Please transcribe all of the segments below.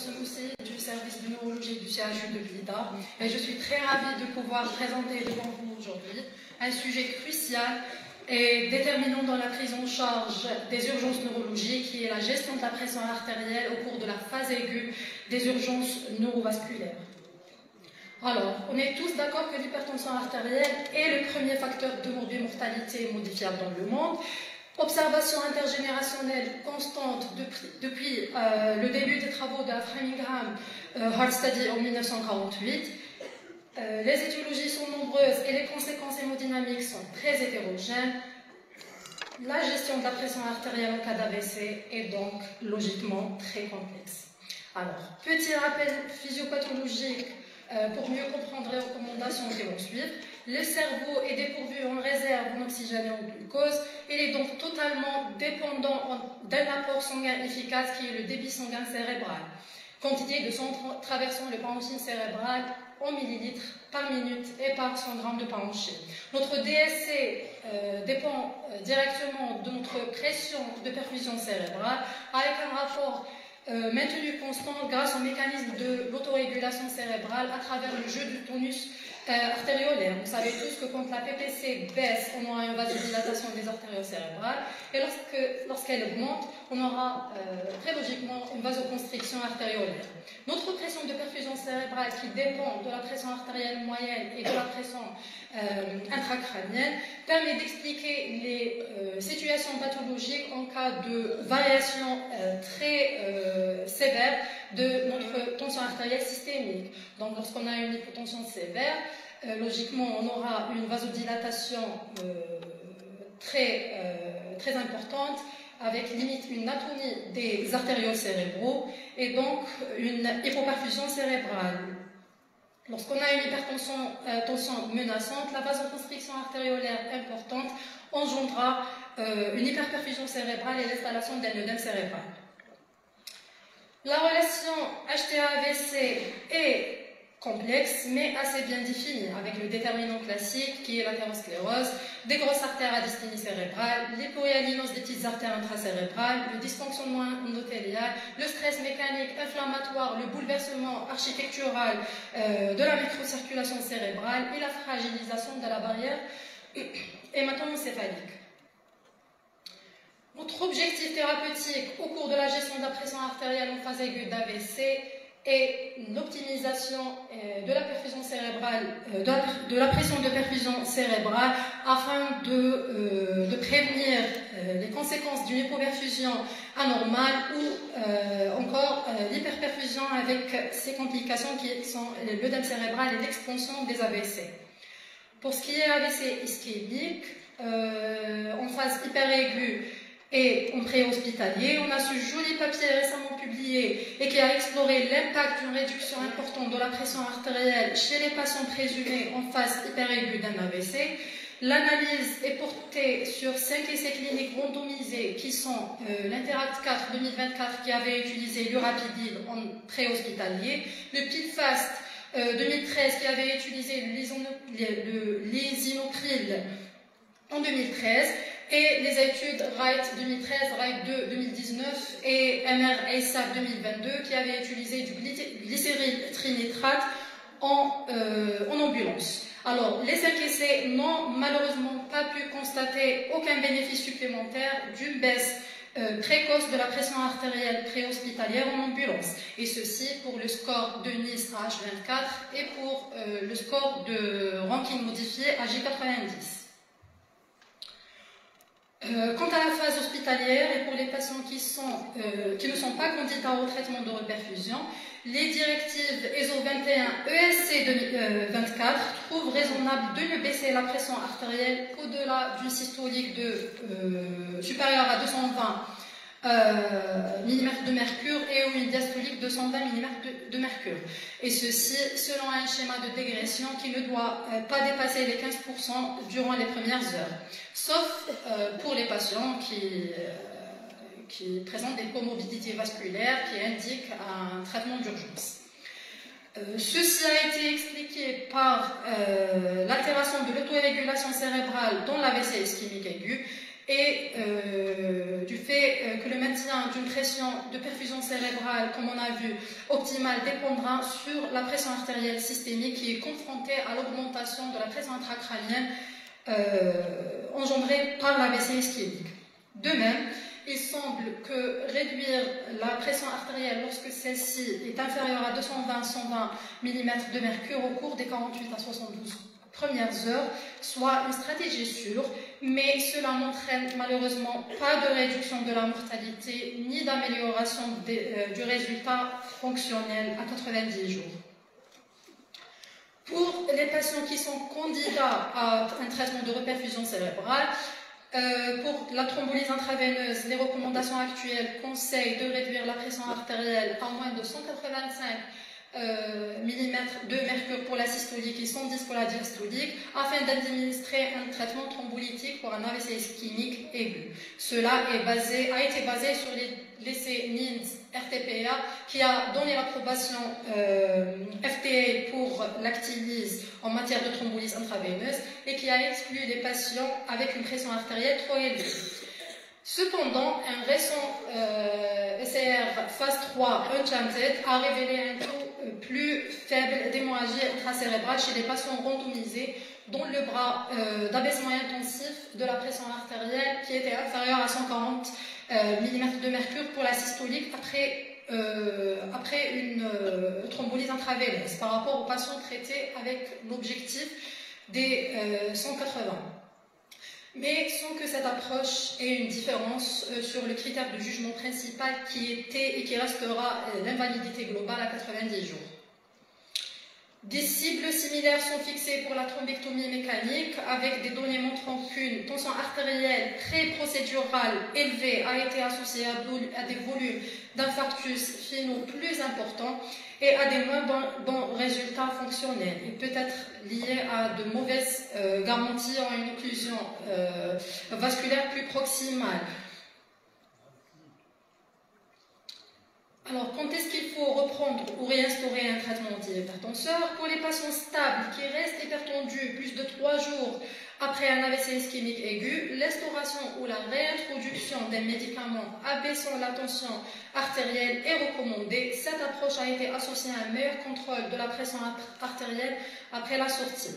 Soussi du service de neurologie du CHU de Blida et je suis très ravie de pouvoir présenter devant vous aujourd'hui un sujet crucial et déterminant dans la prise en charge des urgences neurologiques qui est la gestion de la pression artérielle au cours de la phase aiguë des urgences neurovasculaires. Alors, on est tous d'accord que l'hypertension artérielle est le premier facteur de morbimortalité modifiable dans le monde. Observation intergénérationnelle constante depuis le début des travaux de la Framingham Heart Study en 1948. Les étiologies sont nombreuses et les conséquences hémodynamiques sont très hétérogènes. La gestion de la pression artérielle en cas d'AVC est donc logiquement très complexe. Alors, petit rappel physiopathologique pour mieux comprendre les recommandations qui vont suivre. Le cerveau est dépourvu en réserve en oxygène et en glucose. Il est donc totalement dépendant d'un apport sanguin efficace qui est le débit sanguin cérébral. Quantité de sang traversant le parenchyme cérébral en millilitres par minute et par 100 grammes de parenchyme. Notre DSC dépend directement de notre pression de perfusion cérébrale avec un rapport maintenu constant grâce au mécanisme de l'autorégulation cérébrale à travers le jeu du tonus artériolaire. Vous savez tous que quand la PPC baisse, on aura une vasodilatation des artères cérébrales et lorsqu'elle augmente, on aura très logiquement une vasoconstriction artériolaire. Notre pression de perfusion cérébrale qui dépend de la pression artérielle moyenne et de la pression intracrânienne permet d'expliquer les situations pathologiques en cas de variation très sévère de notre tension artérielle systémique. Donc lorsqu'on a une hypotension sévère, logiquement on aura une vasodilatation très importante avec limite une atonie des artérioles cérébraux et donc une hypoperfusion cérébrale. Lorsqu'on a une hypertension menaçante, la vasoconstriction artériolaire importante engendrera une hyperperfusion cérébrale et l'installation d'un œdème cérébral. La relation HTA-AVC est complexe mais assez bien définie avec le déterminant classique qui est l'athérosclérose, des grosses artères à dystonie cérébrale, l'hypohyalinose des petites artères intracérébrales, le dysfonctionnement endothélial, le stress mécanique inflammatoire, le bouleversement architectural de la microcirculation cérébrale et la fragilisation de la barrière hémato-encéphalique. Notre objectif thérapeutique au cours de la gestion de la pression artérielle en phase aiguë d'AVC est l'optimisation de la perfusion cérébrale, de la pression de perfusion cérébrale afin de prévenir les conséquences d'une hypoperfusion anormale ou encore l'hyperperfusion avec ses complications qui sont l'œdème cérébral et l'expansion des AVC. Pour ce qui est AVC ischémique, en phase hyperaiguë, et en préhospitalier, on a ce joli papier récemment publié et qui a exploré l'impact d'une réduction importante de la pression artérielle chez les patients présumés en phase hyperaiguë d'un AVC. L'analyse est portée sur 5 essais cliniques randomisés qui sont l'Interact 4 2024 qui avait utilisé l'urapidine en préhospitalier, le PILFAST 2013 qui avait utilisé le lisinopril en 2013 et les études WRIGHT 2013, WRIGHT 2 2019 et MR-ASAP 2022 qui avaient utilisé du glycéryltrinitrate en ambulance. Alors, les 5 essais n'ont malheureusement pas pu constater aucun bénéfice supplémentaire d'une baisse précoce de la pression artérielle préhospitalière en ambulance. Et ceci pour le score de Nice H24 et pour le score de Rankin modifié J90. Quant à la phase hospitalière et pour les patients qui ne sont pas candidats au traitement de reperfusion, les directives ESO 21 ESC 2024 trouvent raisonnable de ne baisser la pression artérielle qu'au-delà d'une systolique supérieure à 220 mm de mercure et ou une diastolique de 120 mm de mercure. Et ceci selon un schéma de dégression qui ne doit pas dépasser les 15% durant les premières heures, sauf pour les patients qui présentent des comorbidités vasculaires qui indiquent un traitement d'urgence. Ceci a été expliqué par l'altération de l'autorégulation cérébrale dans l'AVC ischémique aigu et du fait que le maintien d'une pression de perfusion cérébrale, comme on a vu, optimale, dépendra sur la pression artérielle systémique qui est confrontée à l'augmentation de la pression intracrânienne engendrée par l'AVC ischémique. De même, il semble que réduire la pression artérielle lorsque celle-ci est inférieure à 220-120 mm de mercure au cours des 48 à 72 premières heures soit une stratégie sûre, mais cela n'entraîne malheureusement pas de réduction de la mortalité ni d'amélioration du résultat fonctionnel à 90 jours. Pour les patients qui sont candidats à un traitement de reperfusion cérébrale, pour la thrombolyse intraveineuse, les recommandations actuelles conseillent de réduire la pression artérielle à moins de 185 mm de mercure pour la systolique et 110 pour la diastolique, afin d'administrer un traitement thrombolytique pour un AVC ischémique aigu. Cela a été basé sur l'essai NINDS-RTPA qui a donné l'approbation FDA pour l'actilyse en matière de thrombolyse intraveineuse et qui a exclu les patients avec une pression artérielle trop élevée. Cependant, un récent ECR phase 3 Enchanted a révélé un taux plus faible d'hémorragie intracérébrale chez les patients randomisés dont le bras d'abaissement intensif de la pression artérielle qui était inférieur à 140 mm de mercure pour la systolique après une thrombolyse intraveineuse par rapport aux patients traités avec l'objectif des 180. Mais sans que cette approche ait une différence sur le critère de jugement principal qui était et qui restera l'invalidité globale à 90 jours. Des cibles similaires sont fixées pour la thrombectomie mécanique avec des données montrant qu'une tension artérielle pré-procédurale élevée a été associée à des volumes d'infarctus finaux plus importants et à des moins bons résultats fonctionnels et peut être lié à de mauvaises garanties en une occlusion vasculaire plus proximale. Alors, quand est-ce qu'il faut reprendre ou réinstaurer un traitement antihypertenseur? Pour les patients stables qui restent hypertendus plus de 3 jours après un AVC ischémique aigu, l'instauration ou la réintroduction d'un médicament abaissant la tension artérielle est recommandée. Cette approche a été associée à un meilleur contrôle de la pression artérielle après la sortie.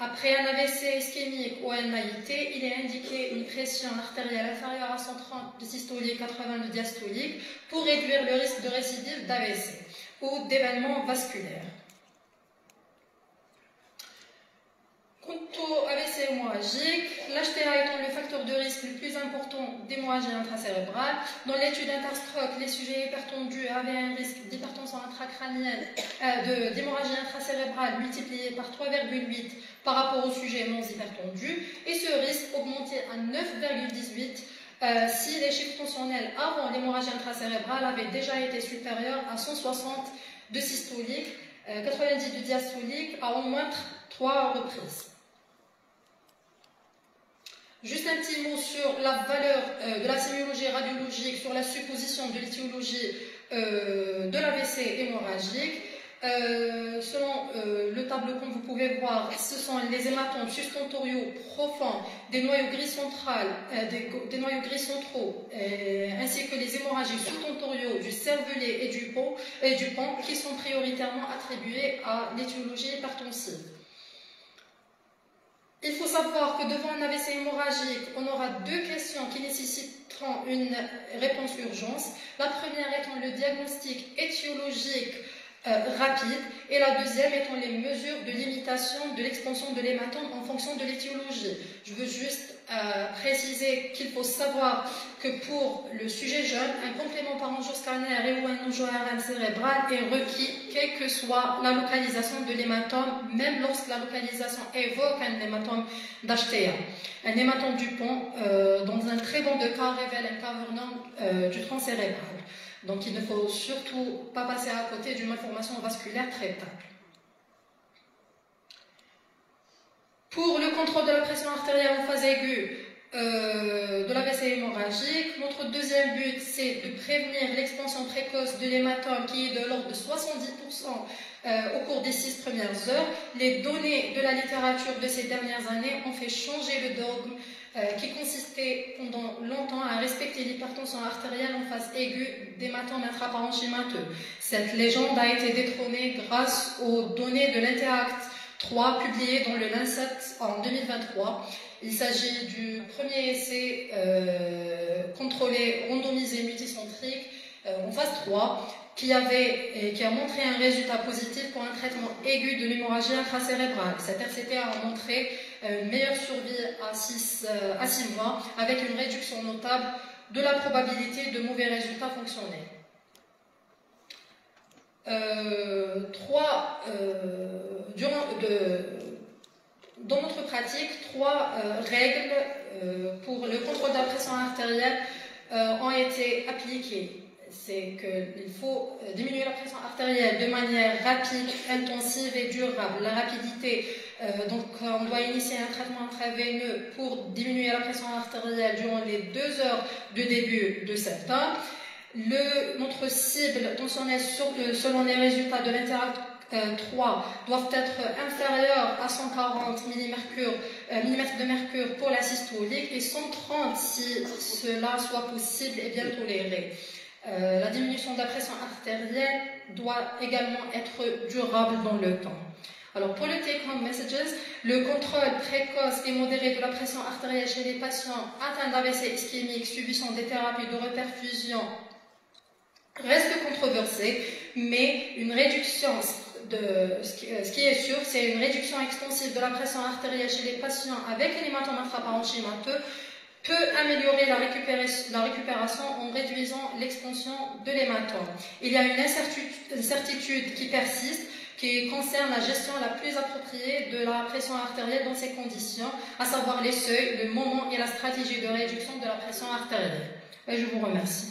Après un AVC ischémique ou un AIT, il est indiqué une pression artérielle inférieure à 130 de systolique, 80 de diastolique pour réduire le risque de récidive d'AVC ou d'événements vasculaires. Quant au AVC hémorragique, l'HTA étant le facteur de risque le plus important d'hémorragie intracérébrale, dans l'étude Interstroke, les sujets hypertendus avaient un risque d'hypertension intracrânienne, d'hémorragie intracérébrale multiplié par 3,8 par rapport aux sujets non hypertendus, et ce risque augmentait à 9,18 si les chiffres tensionnels avant l'hémorragie intracérébrale avaient déjà été supérieurs à 160 de systolique, 90 de diastolique à au moins 3 reprises. Juste un petit mot sur la valeur de la sémiologie radiologique, sur la supposition de l'étiologie de l'AVC hémorragique. Selon le tableau, comme vous pouvez voir, ce sont les hématomes sustentoriaux profonds des noyaux gris central, des noyaux gris centraux, ainsi que les hémorragies sous-tentoriaux du cervelet et du pont qui sont prioritairement attribués à l'étiologie hypertensive. Il faut savoir que devant un AVC hémorragique, on aura 2 questions qui nécessiteront une réponse urgence. La première étant le diagnostic étiologique rapide et la deuxième étant les mesures de limitation de l'expansion de l'hématome en fonction de l'étiologie. Je veux juste préciser qu'il faut savoir que pour le sujet jeune, un complément par angioscanner et ou un angio-ARM cérébral est requis, quelle que soit la localisation de l'hématome, même lorsque la localisation évoque un hématome d'HTA. Un hématome du pont, dans un très bon de cas, révèle un cavernum du tronc cérébral. Donc il ne faut surtout pas passer à côté d'une malformation vasculaire traitable. Pour le contrôle de la pression artérielle en phase aiguë de l'AVC hémorragique, notre deuxième but, c'est de prévenir l'expansion précoce de l'hématome qui est de l'ordre de 70% au cours des 6 premières heures. Les données de la littérature de ces dernières années ont fait changer le dogme qui consistait pendant longtemps à respecter l'hypertension artérielle en phase aiguë d'hématome intraparenchymateux. Cette légende a été détrônée grâce aux données de l'Interact 3 publiées dans le Lancet en 2023. Il s'agit du premier essai contrôlé, randomisé, multicentrique en phase 3 qui a montré un résultat positif pour un traitement aigu de l'hémorragie intracérébrale. Cette RCT a montré une meilleure survie à 6 mois avec une réduction notable de la probabilité de mauvais résultats fonctionnels. Dans notre pratique, 3 règles pour le contrôle de la pression artérielle ont été appliquées. C'est qu'il faut diminuer la pression artérielle de manière rapide, intensive et durable. La rapidité, donc on doit initier un traitement intraveineux pour diminuer la pression artérielle durant les 2 heures de début de symptômes. Notre cible tensionnelle selon les résultats de l'Interact 3 doivent être inférieurs à 140 mm de mercure pour la systolique et 130 si cela soit possible et bien toléré. La diminution de la pression artérielle doit également être durable dans le temps. Alors pour le take-home messages, le contrôle précoce et modéré de la pression artérielle chez les patients atteints d'AVC ischémique subissant des thérapies de reperfusion reste controversé, mais une réduction ce qui est sûr, c'est une réduction extensive de la pression artérielle chez les patients avec un hématome intraparenchymateux peut améliorer la récupération en réduisant l'extension de l'hématome. Il y a une incertitude qui persiste, qui concerne la gestion la plus appropriée de la pression artérielle dans ces conditions, à savoir les seuils, le moment et la stratégie de réduction de la pression artérielle. Et je vous remercie.